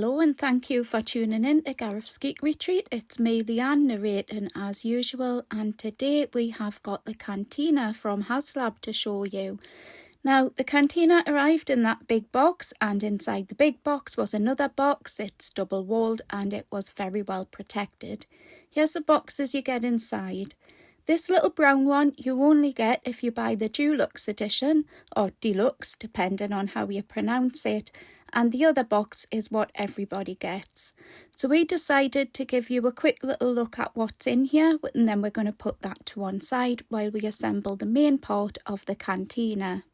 Hello and thank you for tuning in to Gareth's Geek Retreat. It's me, Leanne, narrating as usual, and today we have got the Cantina from Haslab to show you. Now, the Cantina arrived in that big box, and inside the big box was another box. It's double walled and it was very well protected. Here's the boxes you get inside. This little brown one you only get if you buy the Deluxe edition, or Deluxe depending on how you pronounce it, and the other box is what everybody gets. So we decided to give you a quick little look at what's in here, and then we're going to put that to one side while we assemble the main part of the Cantina.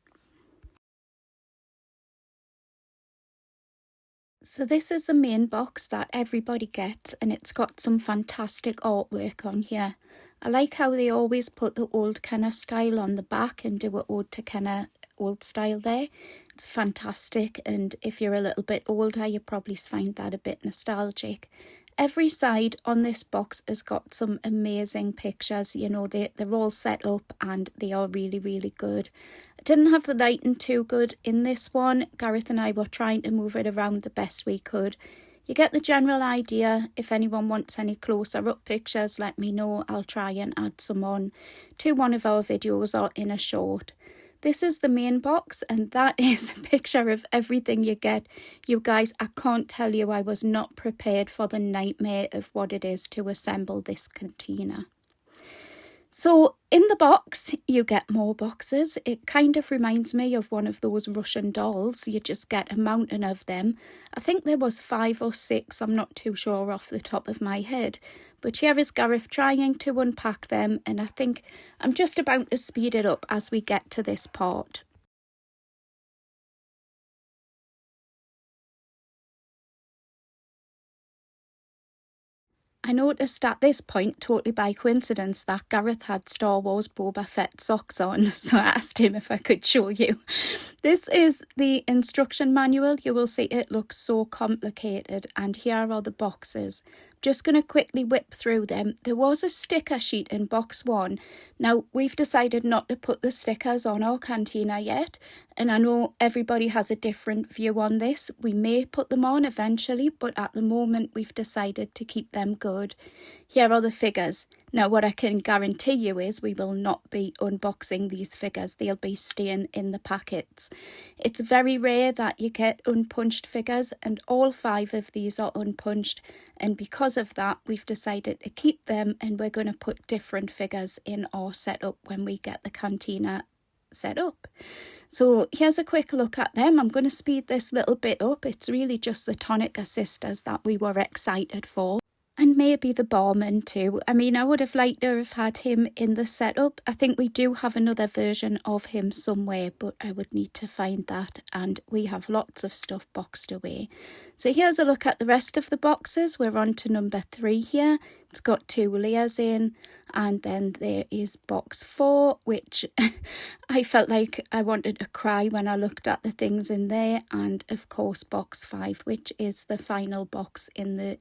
So this is the main box that everybody gets, and it's got some fantastic artwork on here. I like how they always put the old kind of style on the back and do an ode to kind of old style there. It's fantastic, and if you're a little bit older you probably find that a bit nostalgic. Every side on this box has got some amazing pictures. You know, they're all set up and they are really good. I didn't have the lighting too good in this one. Gareth and I were trying to move it around the best we could. You get the general idea. If anyone wants any closer up pictures, let me know. I'll try and add some on to one of our videos or in a short. This is the main box, and that is a picture of everything you get. You guys, I can't tell you I was not prepared for the nightmare of what it is to assemble this Cantina. So in the box you get more boxes. It kind of reminds me of one of those Russian dolls. You just get a mountain of them. I think there was 5 or 6, I'm not too sure off the top of my head. But here is Gareth trying to unpack them, and I think I'm just about to speed it up as we get to this part. I noticed at this point, totally by coincidence, that Gareth had Star Wars Boba Fett socks on, so I asked him if I could show you. This is the instruction manual. You will see it looks so complicated, and here are the boxes. Just going to quickly whip through them. There was a sticker sheet in box 1. Now, we've decided not to put the stickers on our Cantina yet, and I know everybody has a different view on this. We may put them on eventually, but at the moment we've decided to keep them good. Here are the figures. Now, what I can guarantee you is we will not be unboxing these figures. They'll be staying in the packets. It's very rare that you get unpunched figures, and all 5 of these are unpunched. And because of that, we've decided to keep them, and we're going to put different figures in our setup when we get the Cantina set up. So here's a quick look at them. I'm going to speed this little bit up. It's really just the tonic assisters that we were excited for. And maybe the barman too. I mean, I would have liked to have had him in the setup. I think we do have another version of him somewhere, but I would need to find that. And we have lots of stuff boxed away. So here's a look at the rest of the boxes. We're on to number 3 here. It's got 2 layers in. And then there is box 4, which I felt like I wanted to cry when I looked at the things in there. And of course, box 5, which is the final box in the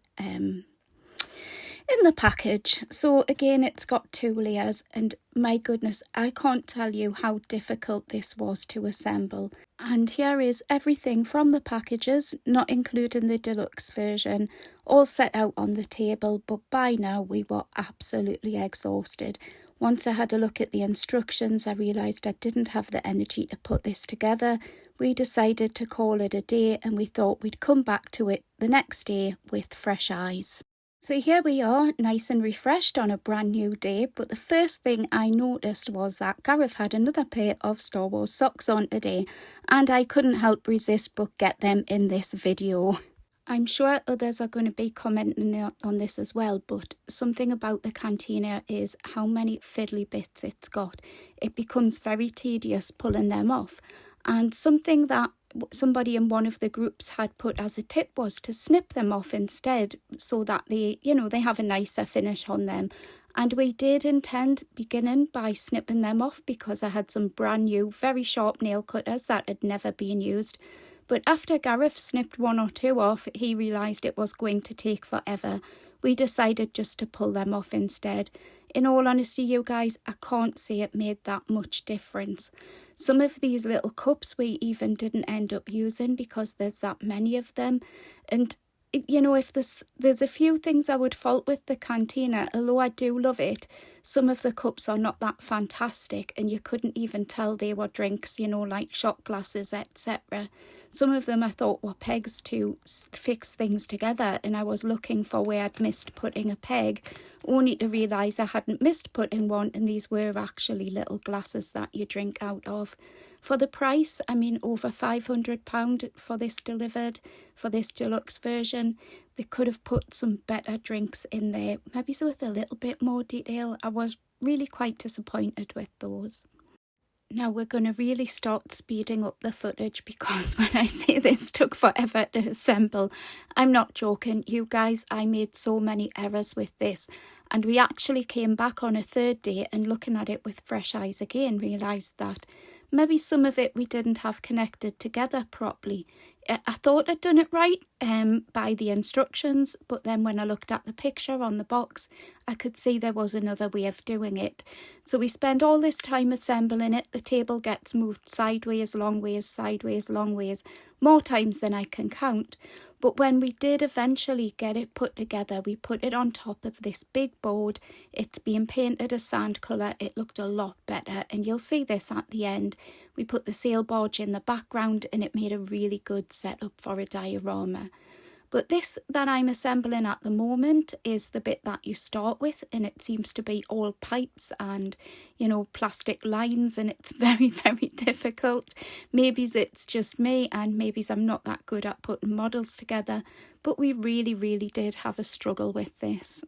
package. So again, it's got 2 layers, and my goodness, I can't tell you how difficult this was to assemble. And here is everything from the packages, not including the deluxe version, all set out on the table, but by now we were absolutely exhausted. Once I had a look at the instructions, I realised I didn't have the energy to put this together. We decided to call it a day, and we thought we'd come back to it the next day with fresh eyes. So here we are, nice and refreshed on a brand new day, but the first thing I noticed was that Gareth had another pair of Star Wars socks on today, and I couldn't help resist but get them in this video. I'm sure others are going to be commenting on this as well, but something about the Cantina is how many fiddly bits it's got. It becomes very tedious pulling them off, and something that somebody in one of the groups had put as a tip was to snip them off instead, so that they have a nicer finish on them. And we did intend beginning by snipping them off, because I had some brand new very sharp nail cutters that had never been used. But after Gareth snipped 1 or 2 off, he realised it was going to take forever. We decided just to pull them off instead. In all honesty, you guys, I can't say it made that much difference. Some of these little cups we even didn't end up using because there's that many of them. And you know, if there's a few things I would fault with the Cantina, although I do love it. Some of the cups are not that fantastic, and you couldn't even tell they were drinks, you know, like shot glasses, etc. Some of them I thought were pegs to fix things together, and I was looking for where I'd missed putting a peg, only to realise I hadn't missed putting one, and these were actually little glasses that you drink out of. For the price, I mean, over £500 for this delivered, for this deluxe version. They could have put some better drinks in there, maybe with a little bit more detail. I was really quite disappointed with those. Now we're going to really start speeding up the footage, because when I say this took forever to assemble, I'm not joking. You guys, I made so many errors with this, and we actually came back on a third day and looking at it with fresh eyes again, realised that maybe some of it we didn't have connected together properly. I thought I'd done it right by the instructions, but then when I looked at the picture on the box, I could see there was another way of doing it. So we spend all this time assembling it. The table gets moved sideways, long ways, sideways, long ways, more times than I can count. But when we did eventually get it put together, we put it on top of this big board. It's been painted a sand colour. It looked a lot better, and you'll see this at the end. We put the sail barge in the background, and it made a really good setup for a diorama. But this that I'm assembling at the moment is the bit that you start with, and it seems to be all pipes and, you know, plastic lines, and it's very, very difficult. Maybe it's just me, and maybe I'm not that good at putting models together, but we really, really did have a struggle with this.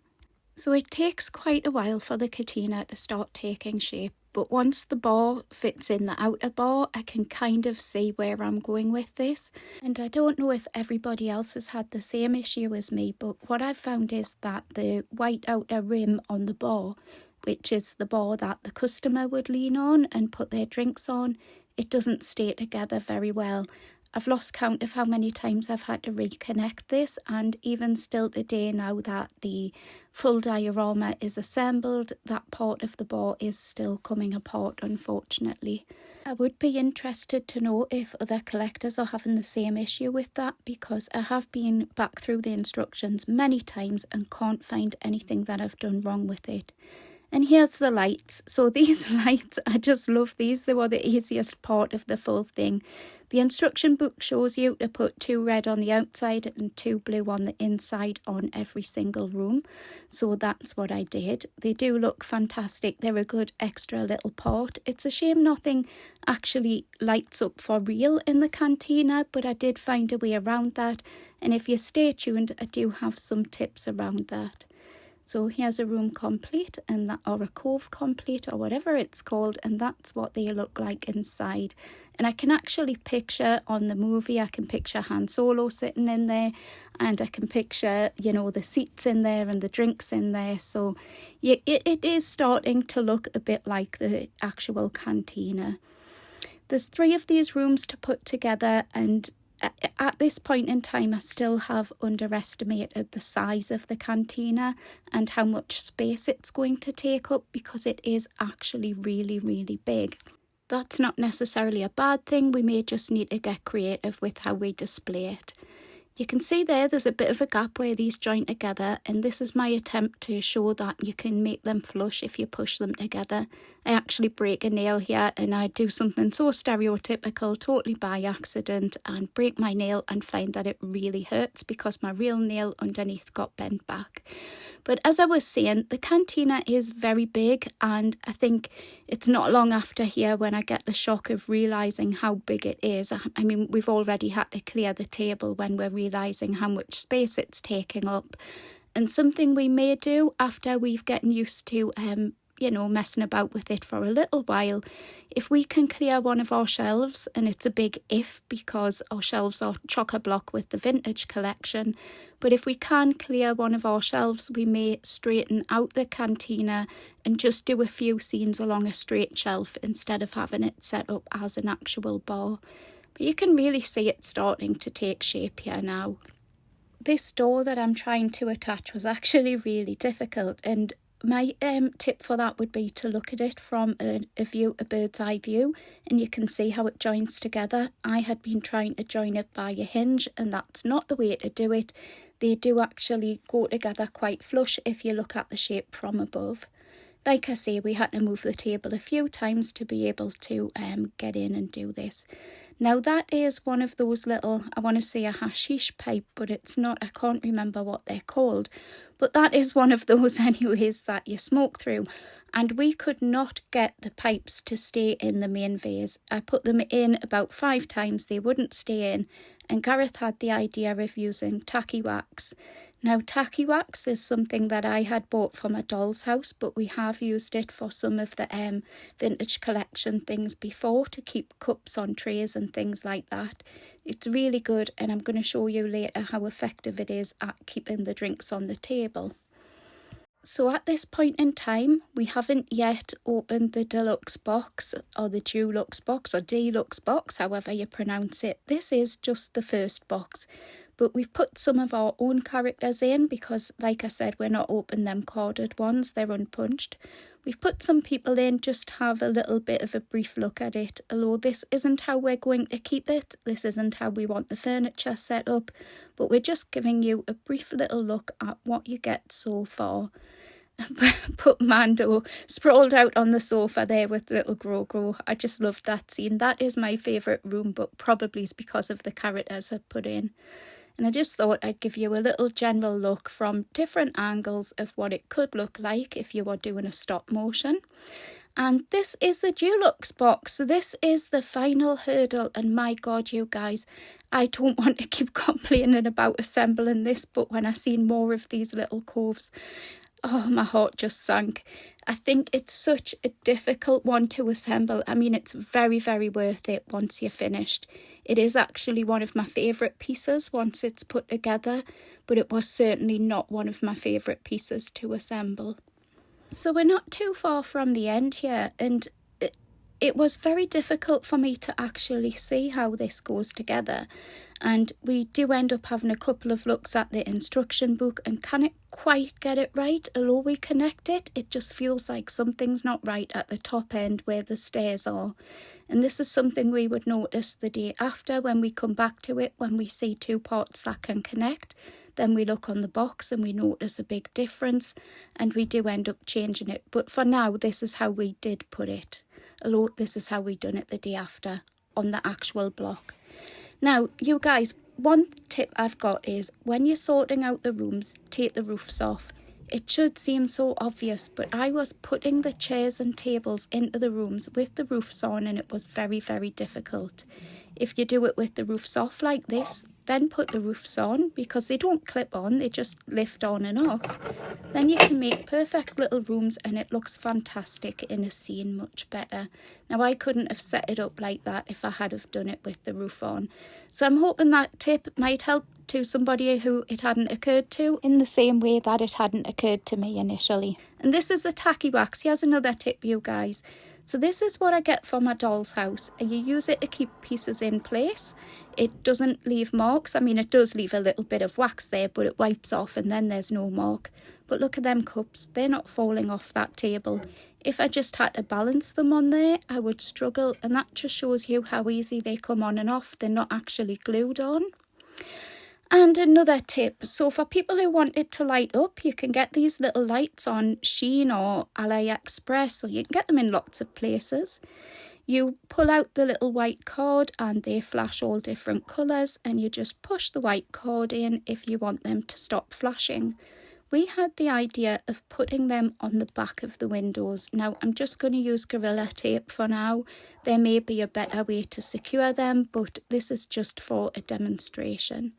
So it takes quite a while for the Cantina to start taking shape, but once the bar fits in the outer bar, I can kind of see where I'm going with this. And I don't know if everybody else has had the same issue as me, but what I've found is that the white outer rim on the bar, which is the bar that the customer would lean on and put their drinks on, it doesn't stay together very well. I've lost count of how many times I've had to reconnect this, and even still today, now that the full diorama is assembled, that part of the bar is still coming apart, unfortunately. I would be interested to know if other collectors are having the same issue with that, because I have been back through the instructions many times and can't find anything that I've done wrong with it. And here's the lights. So these lights, I just love these. They were the easiest part of the full thing. The instruction book shows you to put 2 red on the outside and 2 blue on the inside on every single room. So that's what I did. They do look fantastic. They're a good extra little part. It's a shame nothing actually lights up for real in the Cantina, but I did find a way around that. And if you stay tuned, I do have some tips around that. So here's a room complete, and that, or a cove complete, or whatever it's called, and that's what they look like inside. And I can actually picture on the movie, I can picture Han Solo sitting in there, and I can picture, you know, the seats in there and the drinks in there. So yeah, it is starting to look a bit like the actual Cantina. There's 3 of these rooms to put together, and at this point in time, I still have underestimated the size of the Cantina and how much space it's going to take up, because it is actually really, really big. That's not necessarily a bad thing. We may just need to get creative with how we display it. You can see there's a bit of a gap where these join together, and this is my attempt to show that you can make them flush if you push them together. I actually break a nail here, and I do something so stereotypical, totally by accident, and break my nail and find that it really hurts because my real nail underneath got bent back. But as I was saying, the Cantina is very big, and I think it's not long after here when I get the shock of realising how big it is. I mean, we've already had to clear the table when we're realising how much space it's taking up. And something we may do after we've gotten used to you know, messing about with it for a little while, if we can clear one of our shelves, and it's a big if because our shelves are chock-a-block with the vintage collection, but if we can clear one of our shelves, we may straighten out the Cantina and just do a few scenes along a straight shelf instead of having it set up as an actual bar. But you can really see it starting to take shape here now. This door that I'm trying to attach was actually really difficult, and my tip for that would be to look at it from a bird's eye view, and you can see how it joins together. I had been trying to join it by a hinge, and that's not the way to do it. They do actually go together quite flush if you look at the shape from above. Like I say, we had to move the table a few times to be able to get in and do this. Now that is one of those little, I want to say a hashish pipe, but it's not, I can't remember what they're called. But that is one of those anyways that you smoke through. And we could not get the pipes to stay in the main vase. I put them in about 5 times, they wouldn't stay in. And Gareth had the idea of using tacky wax. Now, tacky wax is something that I had bought for my doll's house, but we have used it for some of the vintage collection things before to keep cups on trays and things like that. It's really good, and I'm going to show you later how effective it is at keeping the drinks on the table. So at this point in time, we haven't yet opened the Deluxe box, or the Deluxe box, or Deluxe box, however you pronounce it. This is just the first box. But we've put some of our own characters in because, like I said, we're not opening them carded ones, they're unpunched. We've put some people in just to have a little bit of a brief look at it, although this isn't how we're going to keep it, this isn't how we want the furniture set up, but we're just giving you a brief little look at what you get so far. Put Mando sprawled out on the sofa there with little Grogu. I just loved that scene. That is my favourite room, but probably is because of the characters I put in. And I just thought I'd give you a little general look from different angles of what it could look like if you were doing a stop motion. And this is the Deluxe box. So this is the final hurdle. And my God, you guys, I don't want to keep complaining about assembling this, but when I seen more of these little coves, oh, my heart just sank. I think it's such a difficult one to assemble. I mean, it's very, very worth it once you're finished. It is actually one of my favourite pieces once it's put together, but it was certainly not one of my favourite pieces to assemble. So we're not too far from the end here, and it was very difficult for me to actually see how this goes together. And we do end up having a couple of looks at the instruction book and can't quite get it right. Although we connect it, it just feels like something's not right at the top end where the stairs are. And this is something we would notice the day after when we come back to it, when we see 2 parts that can connect. Then we look on the box and we notice a big difference, and we do end up changing it. But for now, this is how we did put it. Although this is how we done it the day after on the actual block. Now, you guys, one tip I've got is when you're sorting out the rooms, take the roofs off. It should seem so obvious, but I was putting the chairs and tables into the rooms with the roofs on, and it was very, very difficult. If you do it with the roofs off like this, then put the roofs on, because they don't clip on, they just lift on and off. Then you can make perfect little rooms, and it looks fantastic in a scene, much better. Now, I couldn't have set it up like that if I had have done it with the roof on. So I'm hoping that tip might help to somebody who it hadn't occurred to, in the same way that it hadn't occurred to me initially. And this is a tacky wax. Here's another tip, you guys. So this is what I get for my doll's house. You use it to keep pieces in place. It doesn't leave marks. I mean, it does leave a little bit of wax there, but it wipes off and then there's no mark. But look at them cups. They're not falling off that table. If I just had to balance them on there, I would struggle. And that just shows you how easy they come on and off. They're not actually glued on. And another tip, so for people who want it to light up, you can get these little lights on Shein or AliExpress, or you can get them in lots of places. You pull out the little white card and they flash all different colours, and you just push the white card in if you want them to stop flashing. We had the idea of putting them on the back of the windows. Now, I'm just going to use Gorilla Tape for now. There may be a better way to secure them, but this is just for a demonstration.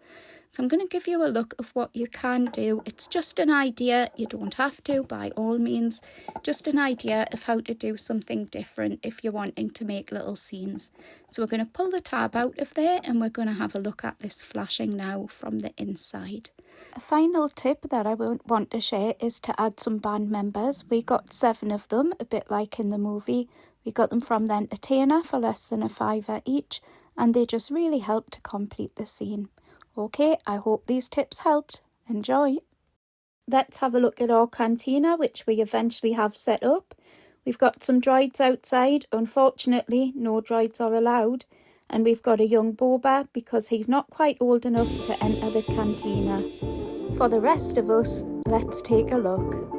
So I'm going to give you a look of what you can do. It's just an idea. You don't have to, by all means. Just an idea of how to do something different if you're wanting to make little scenes. So we're going to pull the tab out of there and we're going to have a look at this flashing now from the inside. A final tip that I want to share is to add some band members. We got 7 of them, a bit like in the movie. We got them from the entertainer for less than £5 each, and they just really help to complete the scene. Okay, I hope these tips helped. Enjoy! let's have a look at our cantina, which we eventually have set up. We've got some droids outside. Unfortunately, no droids are allowed. And we've got a young Boba because he's not quite old enough to enter the cantina. For the rest of us, let's take a look.